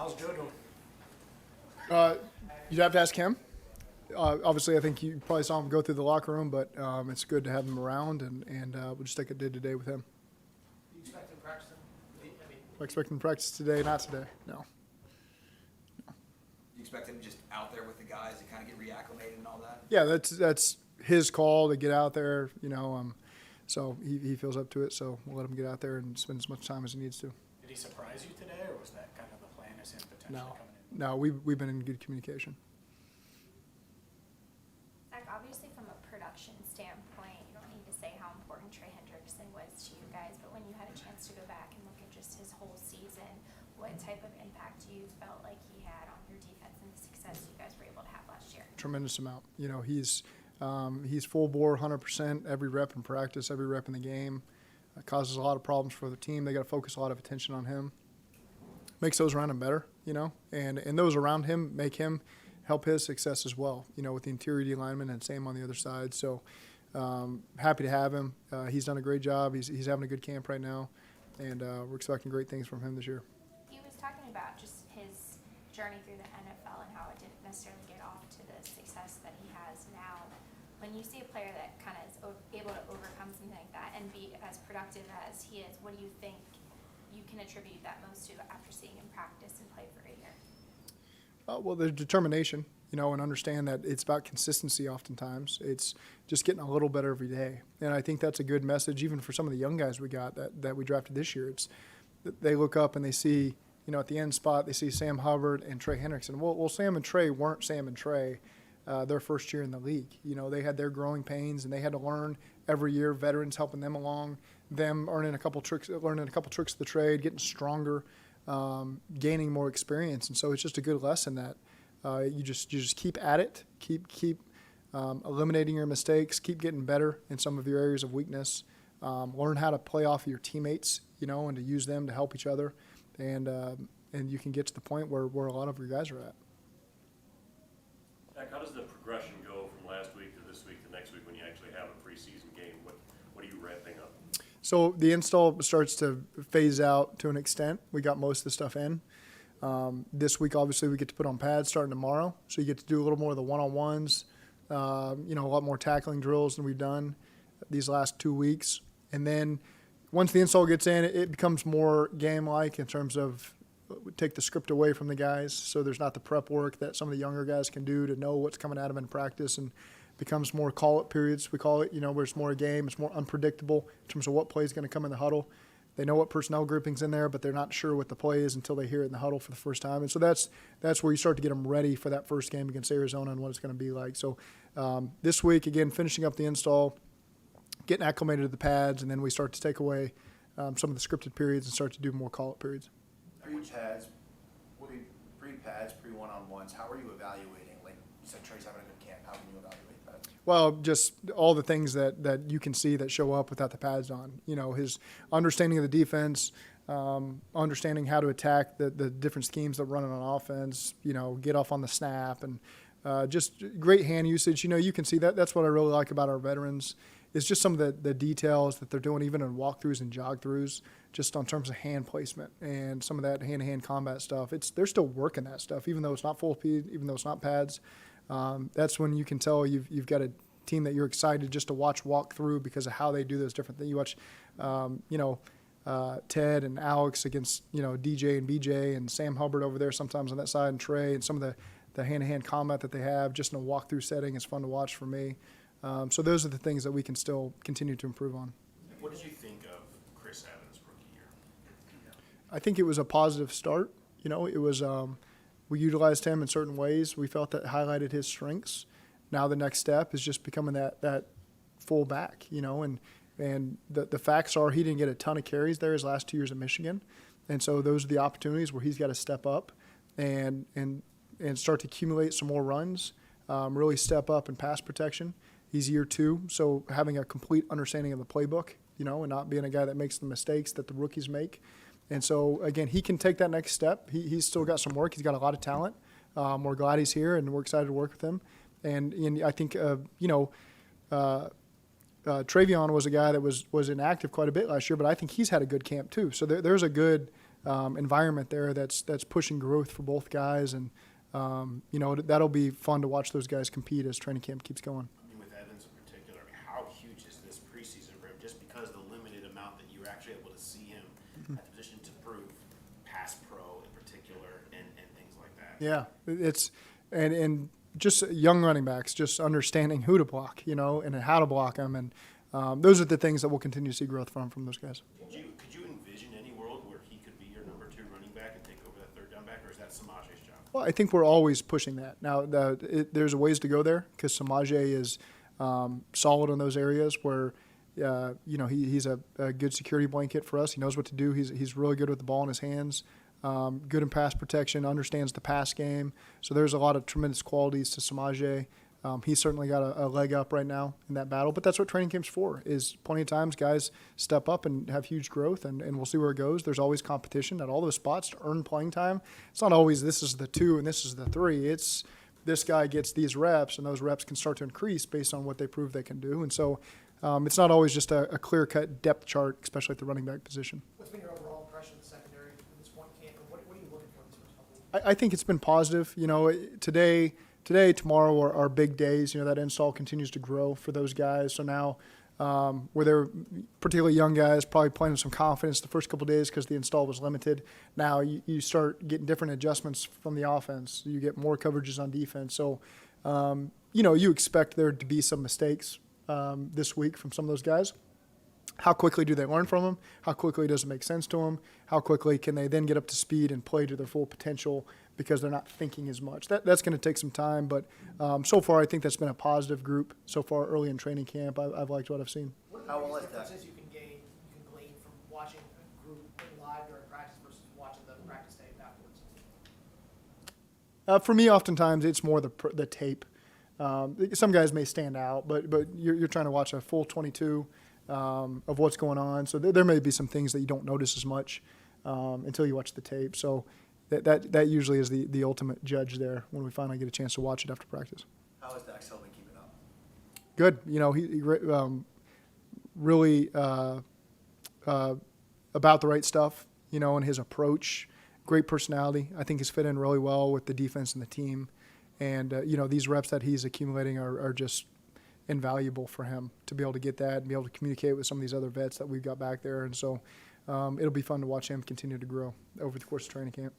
How's Joe doing? You'd have to ask him. Obviously, I think you probably saw him go through the locker room, but it's good to have him around, and we'll just take it day to day with him. Do you expect him to practice? I expect him to practice today, not today. No. Do you expect him just out there with the guys to kind of get reacclimated and all that? Yeah, that's his call to get out there, so he feels up to it, so we'll let him get out there and spend as much time as he needs to. Did he surprise you today, or was that kind of the plan as him potentially No, coming in? no, we've been in good communication. Zach, obviously from a production standpoint, you don't need to say how important Trey Hendrickson was to you guys, but when you had a chance to go back and look at just his whole season, what type of impact you felt like he had on your defense and the success you guys were able to have last year? Tremendous amount. He's full bore, 100%, every rep in practice, every rep in the game. Causes a lot of problems for the team. They got to focus a lot of attention on him. Makes those around him better, and those around him make him help his success as well, with the interior D lineman and same on the other side. So happy to have him. He's done a great job. He's having a good camp right now, and we're expecting great things from him this year. He was talking about just his journey through the NFL and how it didn't necessarily get off to the success that he has now. When you see a player that kind of is able to overcome something like that and be as productive as he is, what do you think you can attribute that most to after seeing him practice and play for a year? Well, the determination, and understand that it's about consistency oftentimes. It's just getting a little better every day. And I think that's a good message even for some of the young guys we got that we drafted this year. It's they look up and they see, at the end spot, they see Sam Hubbard and Trey Hendrickson. Well, Sam and Trey weren't Sam and Trey their first year in the league. They had their growing pains, and they had to learn every year, veterans helping them along, them learning a couple tricks of the trade, getting stronger, gaining more experience. And so it's just a good lesson that you just keep at it, keep eliminating your mistakes, keep getting better in some of your areas of weakness, learn how to play off of your teammates, and to use them to help each other, and you can get to the point where a lot of your guys are at. Zach, how does the progression go from last week to this week to next week when you actually have a preseason game? What are you ramping up? So the install starts to phase out to an extent. We got most of the stuff in. This week, obviously, we get to put on pads starting tomorrow. So you get to do a little more of the one-on-ones, a lot more tackling drills than we've done these last 2 weeks. And then once the install gets in, it becomes more game-like in terms of take the script away from the guys. So there's not the prep work that some of the younger guys can do to know what's coming at them in practice, and becomes more call-up periods, we call it, where it's more a game. It's more unpredictable in terms of what play is going to come in the huddle. They know what personnel grouping's in there, but they're not sure what the play is until they hear it in the huddle for the first time. And so that's where you start to get them ready for that first game against Arizona and what it's going to be like. So this week, again, finishing up the install, getting acclimated to the pads, and then we start to take away some of the scripted periods and start to do more call-up periods. Pre-pads, pre-pads, pre-one-on-ones, how are you evaluating? Like you said, Trey's having a good camp. How can you evaluate that? Well, just all the things that you can see that show up without the pads on. His understanding of the defense, understanding how to attack the different schemes that run on offense, get off on the snap, and just great hand usage. You can see that. That's what I really like about our veterans is just some of the details that they're doing even in walkthroughs and jog-throughs, just on terms of hand placement and some of that hand-to-hand combat stuff. They're still working that stuff, even though it's not full speed, even though it's not pads. That's when you can tell you've got a team that you're excited just to watch walk through because of how they do those different things. You watch, Ted and Alex against, DJ and BJ and Sam Hubbard over there sometimes on that side, and Trey, and some of the hand-to-hand combat that they have just in a walkthrough setting is fun to watch for me. So those are the things that we can still continue to improve on. What did you think of Chris Evans' rookie year? I think it was a positive start. It was we utilized him in certain ways. We felt that highlighted his strengths. Now the next step is just becoming that full back, and the facts are he didn't get a ton of carries there his last 2 years at Michigan. And so those are the opportunities where he's got to step up and start to accumulate some more runs, really step up in pass protection. He's year 2, so having a complete understanding of the playbook, and not being a guy that makes the mistakes that the rookies make. And so, again, he can take that next step. He's still got some work. He's got a lot of talent. We're glad he's here, and we're excited to work with him. And I think, Travion was a guy that was inactive quite a bit last year, but I think he's had a good camp too. So there's a good environment there that's pushing growth for both guys, and that'll be fun to watch those guys compete as training camp keeps going. I mean, with Evans in particular, I mean, how huge is this preseason for him? Just because the limited amount that you were actually able to see him at the position to prove pass pro in particular and things like that. Yeah, it's and just young running backs, just understanding who to block, and how to block them, and those are the things that we'll continue to see growth from those guys. Could you envision any world where he could be your number 2 running back and take over that third down back, or is that Samaje's job? Well, I think we're always pushing that. Now, there's a ways to go there because Samaje is solid in those areas where, he's a good security blanket for us. He knows what to do. He's really good with the ball in his hands, good in pass protection, understands the pass game. So there's a lot of tremendous qualities to Samaje. He's certainly got a leg up right now in that battle, but that's what training camp's for, is plenty of times guys step up and have huge growth, and we'll see where it goes. There's always competition at all those spots to earn playing time. It's not always this is the 2 and this is the 3. It's this guy gets these reps, and those reps can start to increase based on what they prove they can do. And so it's not always just a clear-cut depth chart, especially at the running back position. What's been your overall impression of the secondary at this point in camp, and what are you looking for in this first couple? I think it's been positive. Today, tomorrow are big days. That install continues to grow for those guys. So now, where they're particularly young guys, probably playing with some confidence the first couple of days because the install was limited. Now you start getting different adjustments from the offense. You get more coverages on defense. So, you expect there to be some mistakes this week from some of those guys. How quickly do they learn from them? How quickly does it make sense to them? How quickly can they then get up to speed and play to their full potential because they're not thinking as much? That's going to take some time, but so far I think that's been a positive group so far early in training camp. I've liked what I've seen. What are How the will biggest it that- differences you can glean from watching a group live during practice versus watching the practice tape afterwards? For me, oftentimes it's more the tape. Some guys may stand out, but you're trying to watch a full 22 of what's going on. So there may be some things that you don't notice as much until you watch the tape. So that usually is the ultimate judge there when we finally get a chance to watch it after practice. How is Dax Hillman keeping up? Good. He really about the right stuff, and his approach. Great personality. I think he's fit in really well with the defense and the team. And, these reps that he's accumulating are just invaluable for him to be able to get that and be able to communicate with some of these other vets that we've got back there. And so it'll be fun to watch him continue to grow over the course of training camp.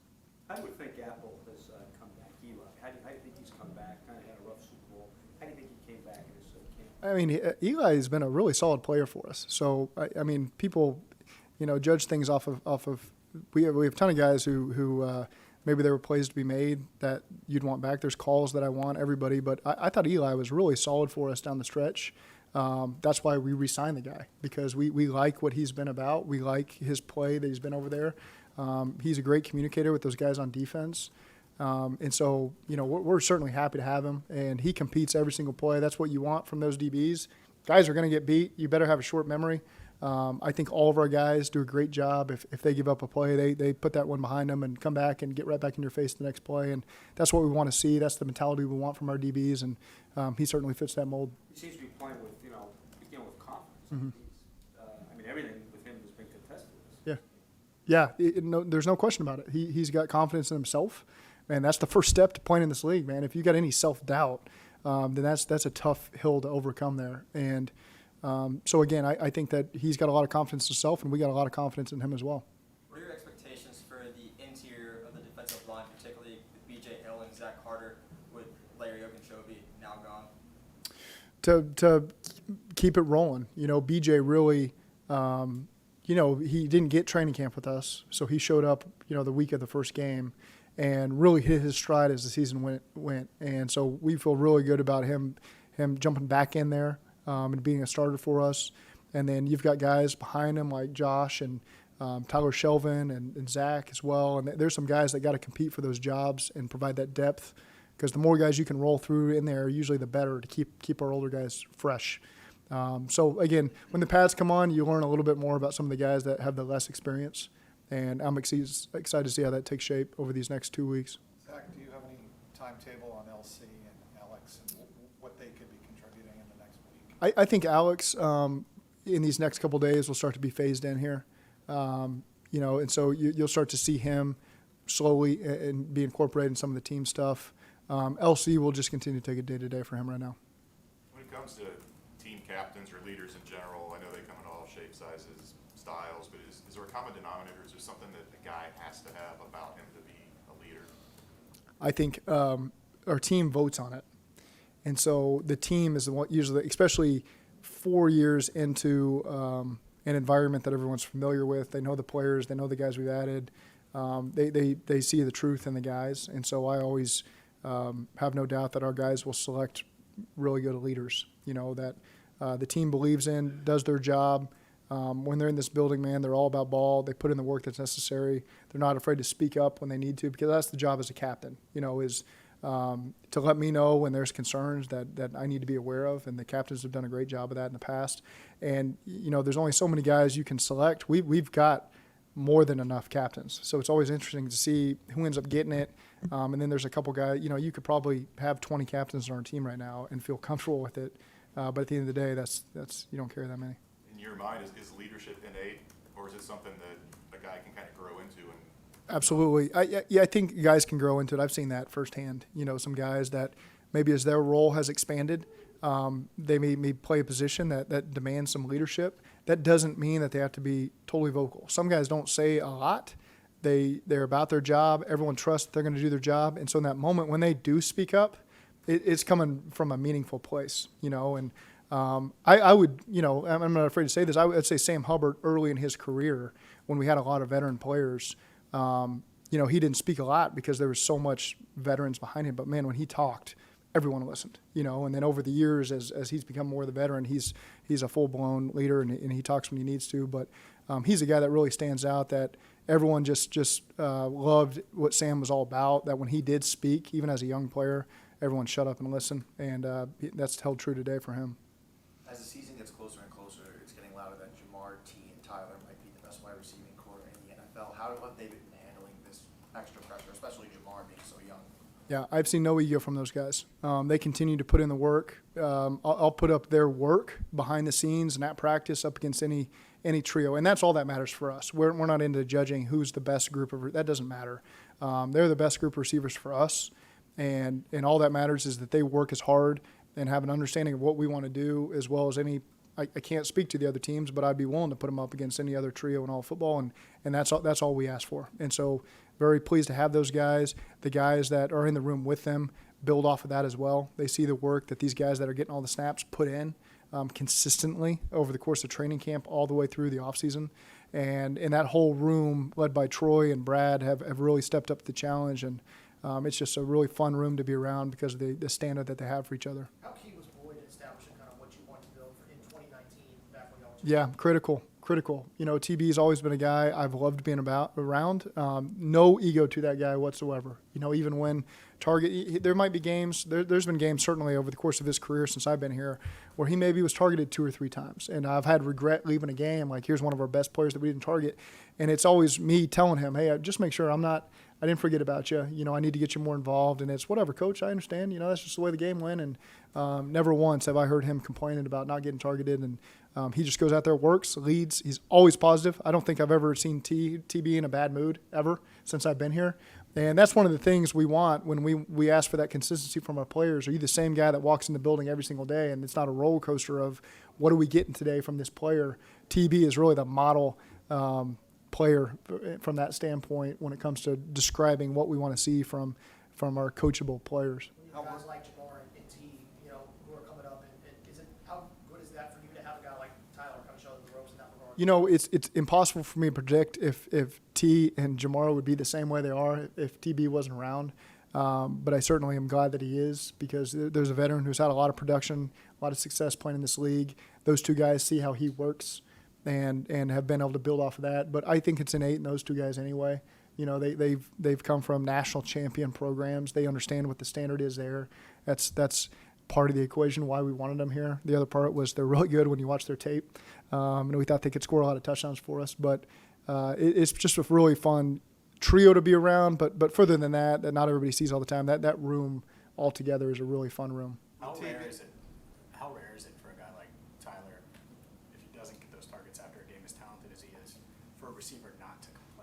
How do you think Apple has come back, Eli? How do you think he's come back? Kind of had a rough Super Bowl. How do you think he came back in his camp? I mean, Eli has been a really solid player for us. So, I mean, people, judge things off of we have a ton of guys who maybe there were plays to be made that you'd want back. There's calls that I want, everybody. But I thought Eli was really solid for us down the stretch. That's why we re-signed the guy, because we like what he's been about. We like his play that he's been over there. He's a great communicator with those guys on defense. And so, we're certainly happy to have him. And he competes every single play. That's what you want from those DBs. Guys are going to get beat. You better have a short memory. I think all of our guys do a great job. If they give up a play, they put that one behind them and come back and get right back in your face the next play. And that's what we want to see. That's the mentality we want from our DBs. And he certainly fits that mold. He seems to be playing with, with confidence. Mm-hmm. I mean, everything with him has been contested. Yeah. There's no question about it. He's got confidence in himself. Man, that's the first step to playing in this league, man. If you got any self-doubt, then that's a tough hill to overcome there. And so, again, I think that he's got a lot of confidence in himself, and we got a lot of confidence in him as well. What are your expectations for the interior of the defensive line, particularly with B.J. Hill and Zach Carter, with Larry Ogunjobi now gone? To keep it rolling. B.J. really, he didn't get training camp with us, so he showed up, the week of the first game and really hit his stride as the season went. And so we feel really good about him jumping back in there. And being a starter for us. And then you've got guys behind him like Josh and Tyler Shelvin and Zach as well. And there's some guys that got to compete for those jobs and provide that depth, because the more guys you can roll through in there, usually the better to keep our older guys fresh. So, again, when the pads come on, you learn a little bit more about some of the guys that have the less experience. And I'm excited to see how that takes shape over these next 2 weeks. Zach, do you have any timetable on LC and Alex and what they could be contributing in the next week? I think Alex, in these next couple of days, will start to be phased in here. and so you'll start to see him slowly and be incorporated in some of the team stuff. LC will just continue to take it day to day for him right now. When it comes to team captains or leaders in general, I know they come in all shapes, sizes, styles, but is there a common denominator? Is there something that a guy has to have about him to be a leader? I think our team votes on it. And so the team is the one, usually, especially 4 years into an environment that everyone's familiar with. They know the players. They know the guys we've added. They see the truth in the guys. And so I always have no doubt that our guys will select really good leaders, that the team believes in, does their job. When they're in this building, man, they're all about ball. They put in the work that's necessary. They're not afraid to speak up when they need to, because that's the job as a captain, is to let me know when there's concerns that I need to be aware of, and the captains have done a great job of that in the past. And, there's only so many guys you can select. We've got more than enough captains. So it's always interesting to see who ends up getting it. And then there's a couple guys, you could probably have 20 captains on our team right now and feel comfortable with it. But at the end of the day, that's you don't carry that many. In your mind, is leadership innate, or is it something that a guy can kind of grow into? And Absolutely. I think guys can grow into it. I've seen that firsthand. Some guys that maybe as their role has expanded, they may play a position that demands some leadership. That doesn't mean that they have to be totally vocal. Some guys don't say a lot. They're about their job. Everyone trusts they're going to do their job. And so in that moment when they do speak up, it's coming from a meaningful place, And I would, I'm not afraid to say this, I would say Sam Hubbard early in his career when we had a lot of veteran players, he didn't speak a lot because there was so much veterans behind him. But, man, when he talked, everyone listened, and then over the years as he's become more of the veteran, he's a full-blown leader and he talks when he needs to. But he's a guy that really stands out, that everyone just loved what Sam was all about, that when he did speak, even as a young player, everyone shut up and listened. And that's held true today for him. As the season gets closer and closer, it's getting louder that Jamar, T, and Tyler might be the best wide receiving core in the NFL. How have they been handling this extra pressure, especially Jamar being so young? Yeah, I've seen no ego from those guys. They continue to put in the work. I'll put up their work behind the scenes and at practice up against any trio, and that's all that matters for us. We're not into judging who's the best group of – that doesn't matter. They're the best group of receivers for us, and all that matters is that they work as hard and have an understanding of what we want to do, as well as any – I can't speak to the other teams, but I'd be willing to put them up against any other trio in all football, and that's all we ask for. And so very pleased to have those guys. The guys that are in the room with them build off of that as well. They see the work that these guys that are getting all the snaps put in consistently over the course of training camp all the way through the offseason. And in that whole room, led by Troy and Brad, have really stepped up to the challenge. And it's just a really fun room to be around because of the standard that they have for each other. How key was Boyd in establishing kind of what you want to build in 2019 back when y'all were Yeah, critical. TB's always been a guy I've loved being around. No ego to that guy whatsoever. Even when there might be games, there's been games certainly over the course of his career since I've been here where he maybe was targeted 2 or 3 times. And I've had regret leaving a game, like here's one of our best players that we didn't target. And it's always me telling him, hey, just make sure I didn't forget about you. I need to get you more involved. And it's whatever, coach, I understand. That's just the way the game went. And never once have I heard him complaining about not getting targeted. And he just goes out there, works, leads. He's always positive. I don't think I've ever seen TB in a bad mood ever since I've been here. And that's one of the things we want when we ask for that consistency from our players. Are you the same guy that walks in the building every single day? And it's not a roller coaster of what are we getting today from this player. TB is really the model player from that standpoint when it comes to describing what we want to see from our coachable players. Guys like Jamar and T, who are coming up, and how good is that for you to have a guy like Tyler kind of show the ropes in that regard? It's impossible for me to predict if T and Jamar would be the same way they are if TB wasn't around. But I certainly am glad that he is, because there's a veteran who's had a lot of production, a lot of success playing in this league. Those two guys see how he works and have been able to build off of that. But I think it's innate in those two guys anyway. They've come from national champion programs. They understand what the standard is there. That's part of the equation why we wanted them here. The other part was they're really good when you watch their tape. And we thought they could score a lot of touchdowns for us. But it's just a really fun trio to be around. But further than that not everybody sees all the time, that room altogether is a really fun room. How rare is it for a guy like Tyler, if he doesn't get those targets after a game as talented as he is, for a receiver not to complain?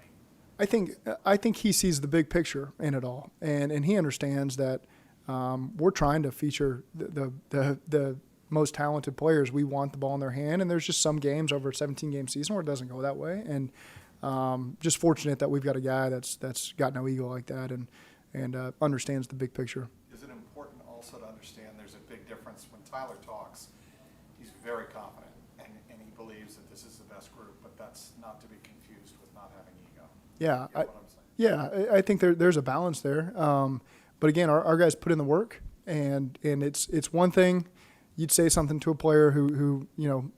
I think he sees the big picture in it all, and he understands that we're trying to feature the most talented players. We want the ball in their hand, and there's just some games over a 17-game season where it doesn't go that way. And just fortunate that we've got a guy that's got no ego like that and understands the big picture. Is it important also to understand there's a big difference when Tyler talks? He's very confident, and he believes that this is the best group, but that's not to be confused with not having ego. Yeah, You get what I'm saying? I think there's a balance there. But again, our guys put in the work, and it's one thing. You'd say something to a player who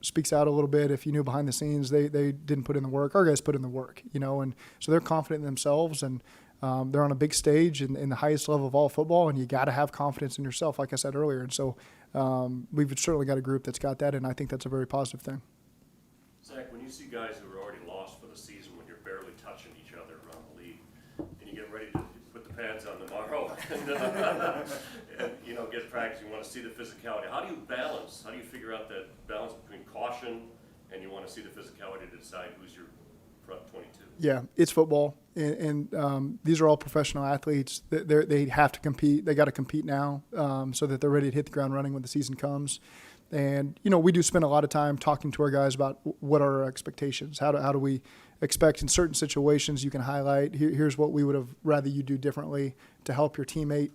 speaks out a little bit if you knew behind the scenes they didn't put in the work. Our guys put in the work, and so they're confident in themselves, and they're on a big stage in the highest level of all football, and you got to have confidence in yourself, like I said earlier. And so we've certainly got a group that's got that, and I think that's a very positive thing. Zach, when you see guys who are already lost for the season, when you're barely touching each other around the league, and you get ready to put the pads on tomorrow and get practice, you want to see the physicality. How do you balance? How do you figure out that balance between caution and you want to see the physicality to decide who's your front 22? Yeah, it's football, and these are all professional athletes. They have to compete. They got to compete now so that they're ready to hit the ground running when the season comes. And we do spend a lot of time talking to our guys about what are our expectations. How do we expect in certain situations you can highlight. Here's what we would have rather you do differently to help your teammate.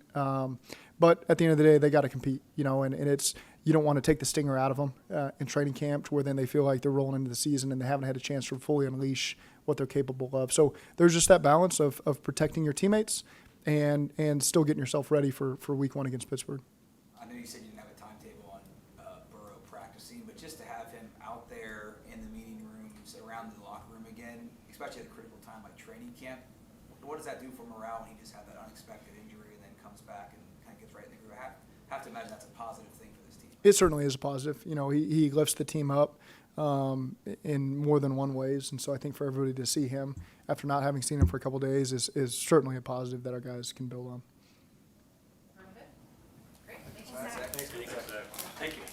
But at the end of the day, they got to compete. And it's you don't want to take the stinger out of them in training camp to where then they feel like they're rolling into the season and they haven't had a chance to fully unleash what they're capable of. So there's just that balance of protecting your teammates and still getting yourself ready for week 1 against Pittsburgh. I know you said you didn't have a timetable on Burrow practicing, but just to have him out there in the meeting rooms, around the locker room again, especially at a critical time like training camp, what does that do for morale when he just had that unexpected injury and then comes back and kind of gets right in the groove? I have to imagine that's a positive thing for this team. It certainly is a positive. He lifts the team up in more than one ways, and so I think for everybody to see him after not having seen him for a couple of days is certainly a positive that our guys can build on. Great. Thanks, That's Zach. it. Thank you.